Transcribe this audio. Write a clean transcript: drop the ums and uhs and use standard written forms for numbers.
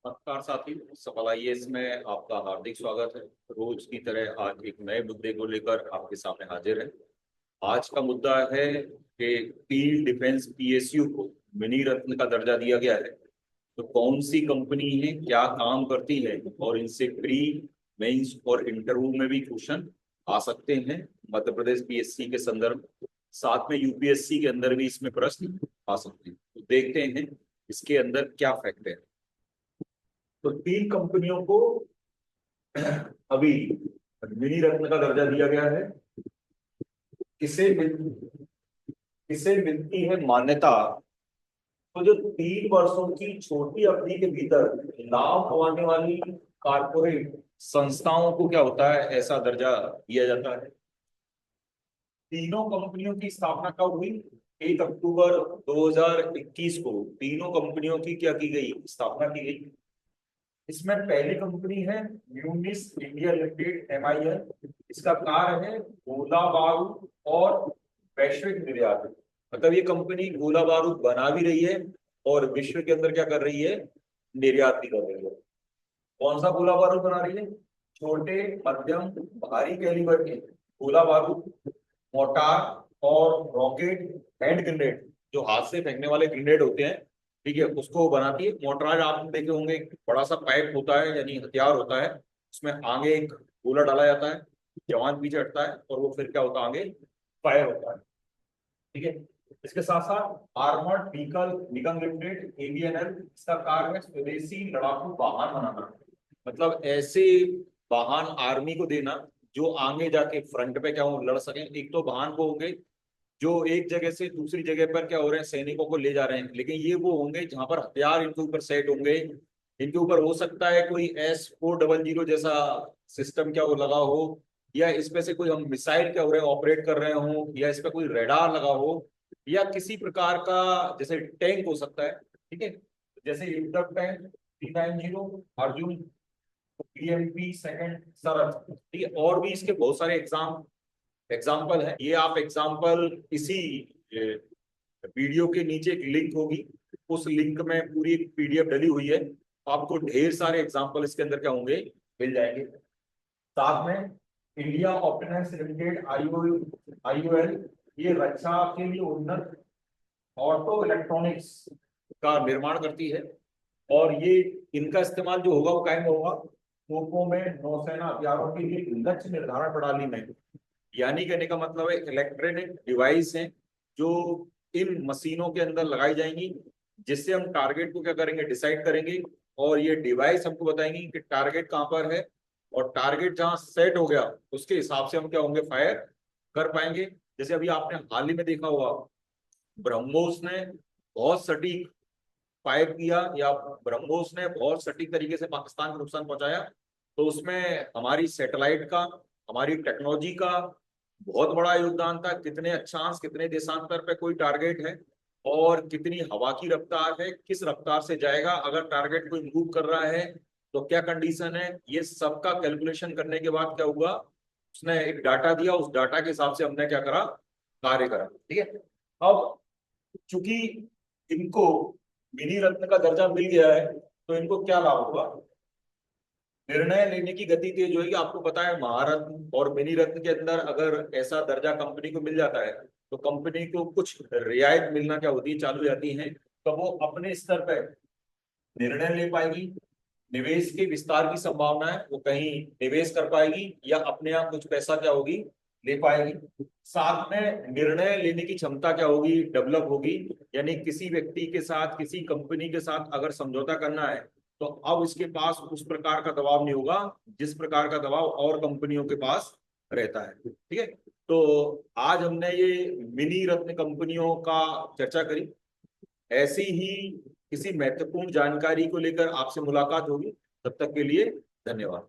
नमस्कार साथी, सफल आईएएस में आपका हार्दिक स्वागत है। रोज की तरह आज एक नए मुद्दे को लेकर आपके सामने हाजिर है। आज का मुद्दा है कि फील्ड डिफेंस पीएसयू को मिनी रत्न का दर्जा दिया गया है। तो कौन सी कंपनी है, क्या काम करती है और इनसे प्री, मेंस और इंटरव्यू में भी क्वेश्चन आ सकते हैं। मध्य प्रदेश पीएससी के संदर्भ, साथ में यूपीएससी के अंदर भी इसमें प्रश्न आ सकते हैं। तो देखते हैं इसके अंदर क्या फैक्ट है। तो तीन कंपनियों को अभी मिनी रत्न का दर्जा दिया गया है। किसे मिल किसे मिलती है मान्यता? तो जो 3 वर्षों की छोटी अवधि के भीतर लाभ कमाने वाली कारपोरेट संस्थाओं को क्या होता है, ऐसा दर्जा दिया जाता है। तीनों कंपनियों की स्थापना कब हुई? 1 अक्टूबर 2021 को तीनों कंपनियों की क्या की गई, स्थापना की गई। इसमें पहली कंपनी है म्यूनिस इंडिया लिमिटेड, MIL। इसका कार्य है गोला बारूद और वैश्विक निर्यात। मतलब ये कंपनी गोला बारूद बना भी रही है और विश्व के अंदर क्या कर रही है, निर्यात भी कर रही है। कौन सा गोला बारूद बना रही है? छोटे, मध्यम, भारी कैलिबर के गोला बारूद, मोर्टार और रॉकेट हैंड ग्रेनेड, जो हाथ से फेंकने वाले ग्रेनेड होते हैं, ठीक है, उसको बनाती है। मोर्टार आपने देखे होंगे, एक बड़ा सा पाइप होता है, यानी हथियार होता है। उसमें आगे एक गोला डाला जाता है, जवान पीछे हटता है और वो फिर क्या होता है, आगे फायर होता है। ठीक है। इसके साथ साथ आर्मर्ड व्हीकल निगम लिमिटेड, AVNL, इसका कार्य है स्वदेशी लड़ाकू वाहन बनाना। मतलब ऐसे वाहन आर्मी को देना जो आगे जाके फ्रंट पे क्या हो, लड़ सकें। एक तो वाहन वो होंगे जो एक जगह से दूसरी जगह पर क्या हो रहे हैं, सैनिकों को ले जा रहे हैं, लेकिन ये वो होंगे जहां पर हथियार इनके ऊपर सेट होंगे। इनके ऊपर हो सकता है कोई S-400 जैसा सिस्टम क्या वो लगा हो, या इस पे से कोई हम मिसाइल क्या हो रहे हैं ऑपरेट कर रहे हो, या इस पे कोई रेडार लगा हो, या किसी प्रकार का जैसे टैंक हो सकता है। ठीक है, जैसे युद्धक tank T-90 Arjun, PMP second सरद। ठीक है, और भी इसके बहुत सारे एग्जाम्पल है। ये आप एग्जाम्पल इसी वीडियो के नीचे एक लिंक होगी, उस लिंक में पूरी एक PDF डली हुई है। आपको ढेर सारे एग्जाम्पल इसके अंदर क्या होंगे, मिल जाएंगे। साथ में इंडिया ऑर्डिनेंस लिमिटेड, IOL, ये रक्षा के लिए उन्नत ऑटो इलेक्ट्रॉनिक्स का निर्माण करती है। और ये इनका इस्तेमाल जो होगा वो कायम होगा तोपों में, नौसेना हथियारों के लिए लक्ष्य निर्धारण प्रणाली में। यानी कहने का मतलब है इलेक्ट्रॉनिक डिवाइस हैं जो इन मशीनों के अंदर लगाई जाएंगी, जिससे हम टारगेट को क्या करेंगे, डिसाइड करेंगे। और ये डिवाइस हमको बताएंगी कि टारगेट कहाँ पर है, और टारगेट जहां सेट हो गया उसके हिसाब से हम क्या होंगे, फायर कर पाएंगे। जैसे अभी आपने हाल ही में देखा होगा, ब्रह्मोस ने बहुत सटीक फायर किया, या ब्रह्मोस ने बहुत सटीक तरीके से पाकिस्तान को नुकसान पहुंचाया। तो उसमें हमारी सैटेलाइट का, हमारी टेक्नोलॉजी का बहुत बड़ा योगदान था। कितने अक्षांश, कितने देशांतर पे कोई टारगेट है, और कितनी हवा की रफ्तार है, किस रफ्तार से जाएगा, अगर टारगेट कोई मूव कर रहा है तो क्या कंडीशन है, ये सबका कैलकुलेशन करने के बाद क्या हुआ, उसने एक डाटा दिया, उस डाटा के हिसाब से हमने क्या करा, कार्य करा। ठीक है। अब चूंकि इनको मिनी रत्न का दर्जा मिल गया है, तो इनको क्या लाभ होगा, निर्णय लेने की गति तेज होगी। आपको पता है महारत्न और मिनी रत्न के अंदर अगर ऐसा दर्जा कंपनी को मिल जाता है, तो कंपनी को कुछ रियायत मिलना क्या होती है, चालू हो जाती है। तो वो अपने स्तर पर निर्णय ले पाएगी, निवेश के विस्तार की संभावना है, वो कहीं निवेश कर पाएगी या अपने आप कुछ पैसा क्या होगी, ले पाएगी। साथ में निर्णय लेने की क्षमता क्या होगी, डेवलप होगी। यानी किसी व्यक्ति के साथ, किसी कंपनी के साथ अगर समझौता करना है, तो अब इसके पास उस प्रकार का दबाव नहीं होगा जिस प्रकार का दबाव और कंपनियों के पास रहता है। ठीक है। तो आज हमने ये मिनी रत्न कंपनियों का चर्चा करी। ऐसी ही किसी महत्वपूर्ण जानकारी को लेकर आपसे मुलाकात होगी। तब तक के लिए धन्यवाद।